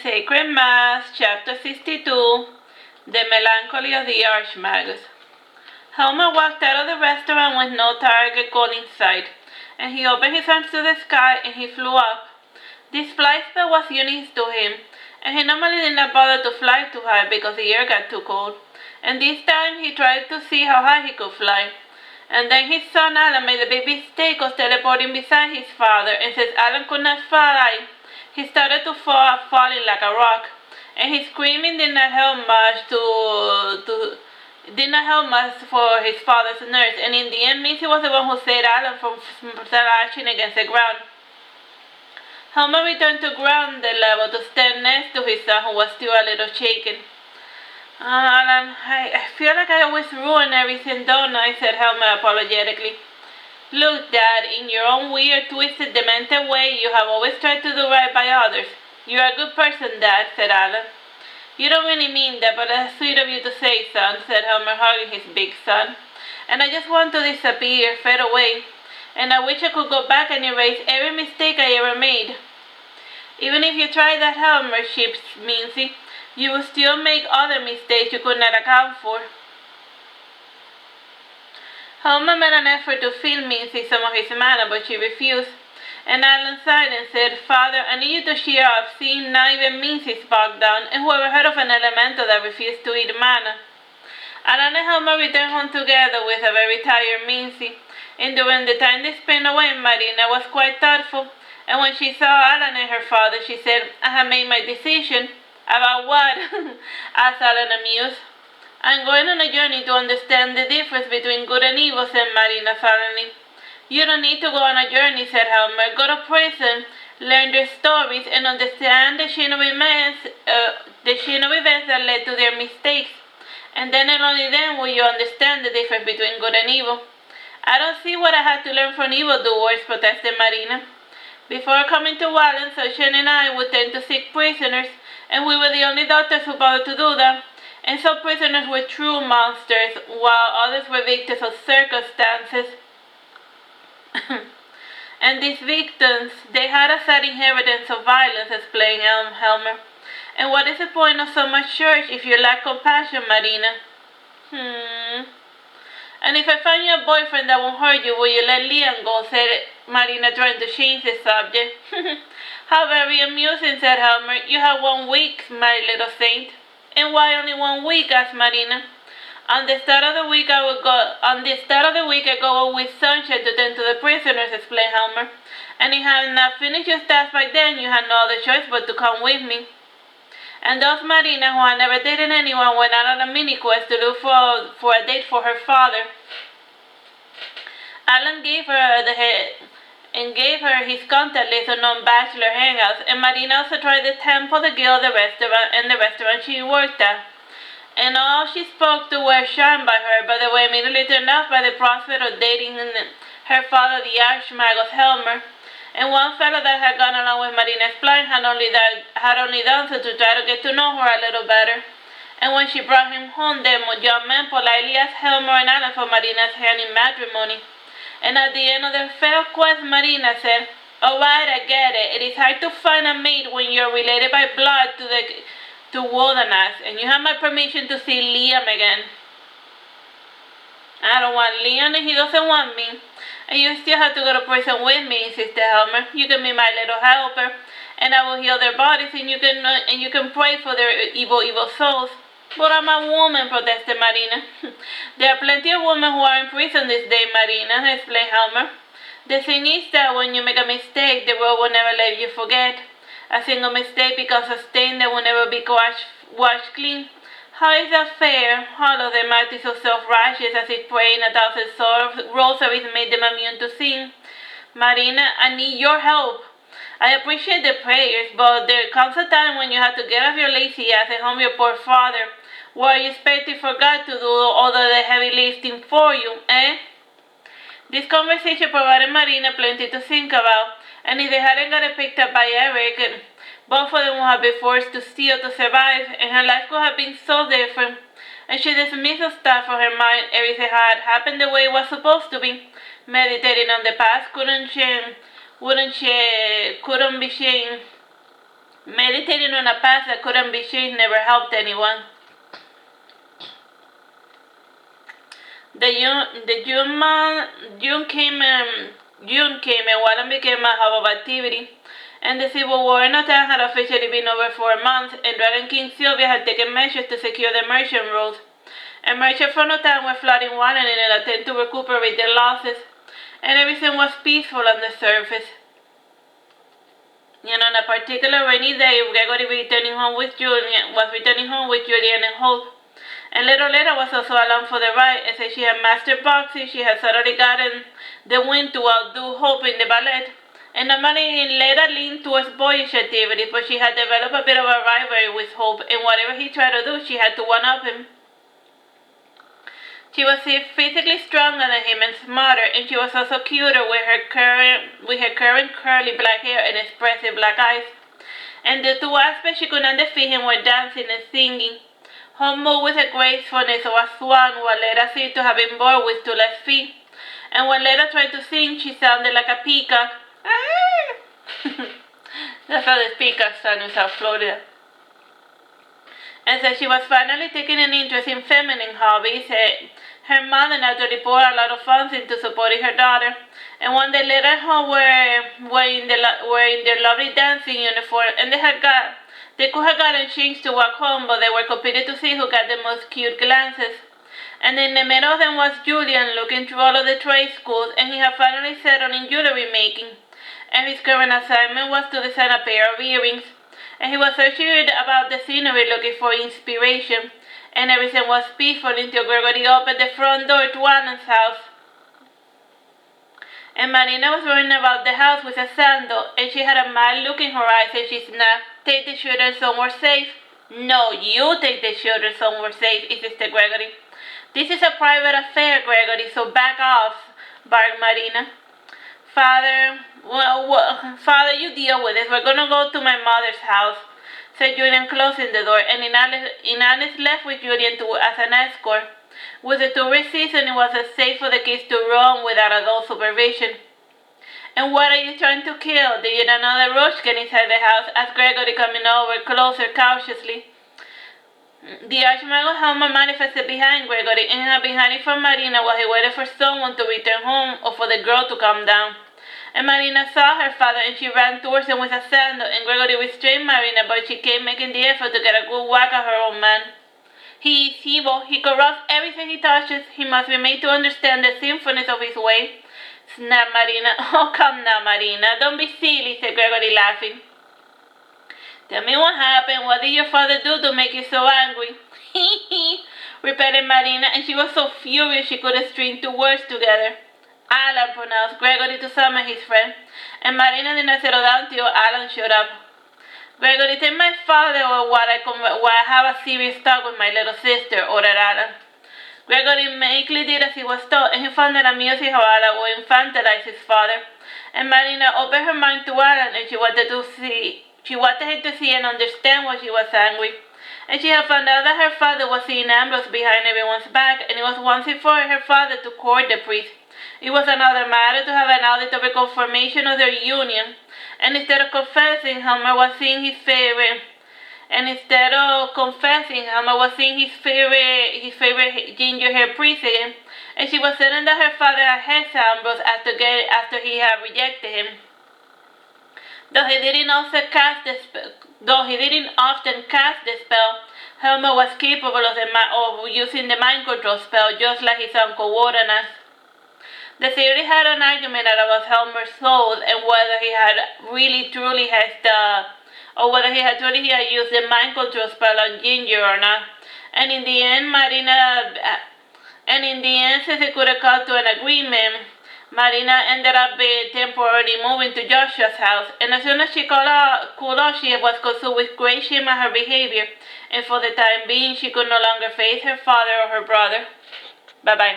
Sacred Mass, Chapter 62, The Melancholy of the Arch Magus. Helmer walked out of the restaurant with no target goal in sight, and he opened his arms to the sky and he flew up. This flight spell was unique to him, and he normally did not bother to fly too high because the air got too cold. And this time he tried to see how high he could fly. And then his son Allan made a big mistake of teleporting beside his father, and since Allan could not fly, he started to fall, falling like a rock. And his screaming did not help much for his father's nerves, and in the end Missy was the one who saved Allan from slashing against the ground. Helmer returned to ground level to stand next to his son, who was still a little shaken. Allan, I feel like I always ruin everything, don't I? Said Helmer apologetically. Look, Dad, in your own weird, twisted, demented way, you have always tried to do right by others. You're a good person, Dad, said Allan. You don't really mean that, but that's sweet of you to say, son, said Helmer, hugging his big son. And I just want to disappear, fade away. And I wish I could go back and erase every mistake I ever made. Even if you try that, Helmer, ships Mincy, you will still make other mistakes you could not account for. Helmer made an effort to feel Mincy some of his manner, but she refused. And Allan sighed and said, Father, I need you to cheer up, seeing not even Mincy sparked down, and whoever heard of an elemental that refused to eat manna? Allan and Helmer returned home together with a very tired Mincy, and during the time they spent away, Marina was quite thoughtful, and when she saw Allan and her father, she said, I have made my decision. About what? asked Allan, amused. I'm going on a journey to understand the difference between good and evil, said Marina suddenly. You don't need to go on a journey, said Helmer. Go to prison, learn their stories, and understand the chain of events that led to their mistakes. And then and only then will you understand the difference between good and evil. I don't see what I had to learn from evildoers, protested Marina. Before coming to Allan, Sochan and I would tend to seek prisoners, and we were the only doctors who bothered to do that. And some prisoners were true monsters, while others were victims of circumstances. And these victims, they had a sad inheritance of violence, explained Helmer. And what is the point of so much church if you lack compassion, Marina? And if I find you a boyfriend that won't hurt you, will you let Liam go? Said Marina, trying to change the subject. How very amusing, said Helmer. You have 1 week, my little saint. And why only 1 week? Asked Marina. On the start of the week, I go with Sunshine to tend to the prisoners, explained Helmer. And if I have not finished your task by then, you have no other choice but to come with me. And thus Marina, who had never dated anyone, went out on a mini-quest to look for a date for her father. Allan gave her his contact list of non-bachelor hangouts, and Marina also tried the temple, the guild, the restaurant, and the restaurant she worked at. And all she spoke to were shunned by her, but they were immediately turned off by the prospect of dating her father, the Arch Magus Helmer. And one fellow that had gone along with Marina's plan had only done so to try to get to know her a little better. And when she brought him home, the young man politely asked Helmer and Allan for Marina's hand in matrimony. And at the end of their failed quest, Marina said, All right, I get it. It is hard to find a mate when you're related by blood to Wilderness, and you have my permission to see Liam again. I don't want Liam and he doesn't want me. And you still have to go to prison with me, insisted Helmer. You can be my little helper, and I will heal their bodies, and you can pray for their evil souls. But I'm a woman, protested Marina. There are plenty of women who are in prison this day, Marina, explained Helmer. The thing is that when you make a mistake, the world will never let you forget. A single mistake becomes a stain that will never be washed clean. How is that fair? All of them are so self-righteous as if praying 1,000 rosaries made them immune to sin. Marina, I need your help. I appreciate the prayers, but there comes a time when you have to get off your lazy ass and home your poor father. What are you expecting for God to do all of the heavy lifting for you, eh? This conversation provided Marina plenty to think about, and if they hadn't gotten picked up by Eric, both of them would have been forced to steal to survive, and her life could have been so different. And she dismissed the stuff from her mind. Everything had happened the way it was supposed to be. Meditating on the past couldn't be shamed. Meditating on a path that couldn't be changed never helped anyone. June came and Allan became a hub of activity, and the civil war in Otan had officially been over for a month, and Dragon King Julian had taken measures to secure the merchant roads. And merchants from Otan were flooding Wallen in an attempt to recuperate their losses, and everything was peaceful on the surface. And on a particular rainy day, Gregory was returning home with Julian and Hope. And little Leda was also along for the ride, as she had mastered boxing. She had suddenly gotten the wind to outdo Hope in the ballet. And normally Leda leaned towards boyish activity, but she had developed a bit of a rivalry with Hope, and whatever he tried to do, she had to one-up him. She was physically stronger than him and smarter, and she was also cuter with her current curly black hair and expressive black eyes. And the two aspects she could not defeat him were dancing and singing. Hope moved with the gracefulness of a swan, while Leda seemed to have been born with 2 left feet. And when Leda tried to sing, she sounded like a peacock. That's how the peacocks sound in South Florida. And so she was finally taking an interest in feminine hobbies. Her mother naturally poured a lot of funds into supporting her daughter. And one day Leda and Hope were in their lovely dancing uniform, and they could have gotten changed to walk home, but they were competing to see who got the most cute glances. And in the middle of them was Julian, looking through all of the trade schools, and he had finally settled in jewelry making. And his current assignment was to design a pair of earrings. And he was searching about the scenery looking for inspiration. And everything was peaceful until Gregory opened the front door to Allan's house. And Marina was running about the house with a sandal, and she had a mad look in her eyes, and she snapped, "Take the children somewhere safe." "No, you take the children somewhere safe," insisted Gregory. "This is a private affair, Gregory, so back off," barked Marina. Father, you deal with it. We're gonna go to my mother's house," said Julian, closing the door, and Inannes left with Julian as an escort. With the tourist season, it was safe for the kids to roam without adult supervision. "And what are you trying to kill? Did you not know the roach get inside the house?" asked Gregory, coming over closer cautiously. The Arch Magus Helmer manifested behind Gregory, and had been hiding from Marina while he waited for someone to return home or for the girl to come down. And Marina saw her father, and she ran towards him with a sandal, and Gregory restrained Marina, but she kept making the effort to get a good whack at her old man. "He is evil. He corrupts everything he touches. He must be made to understand the sinfulness of his way," snapped Marina. "Oh, come now, Marina. Don't be silly," said Gregory, laughing. "Tell me what happened. What did your father do to make you so angry?" repeated Marina, and she was so furious she couldn't string 2 words together. "Allan," pronounced Gregory to summon his friend, and Marina did not settle down till Allan showed up. "Gregory, tell my father why I have a serious talk with my little sister," ordered Allan. Gregory meekly did as he was told, and he found it amusing how Allan would infantilize his father. And Marina opened her mind to Allan, and she wanted him to see and understand why she was angry. And she had found out that her father was seeing Ambrose behind everyone's back, and it was wanting for her father to court the priest. It was another matter to have an audit of the confirmation of their union. And instead of confessing, Helmer was seeing his favorite ginger hair priest again. And she was certain that her father had hexed Ambrose after he had rejected him. Though he didn't often cast the spell, Helmer was capable of using the mind control spell, just like his uncle Wardenas. The theory had an argument about Helmer's soul and whether he had truly used the mind control spell on Ginger or not. And in the end, since they couldn't come to an agreement, Marina ended up temporarily moving to Joshua's house. And as soon as she cooled off, she was consumed with great shame at her behavior. And for the time being, she could no longer face her father or her brother. Bye-bye.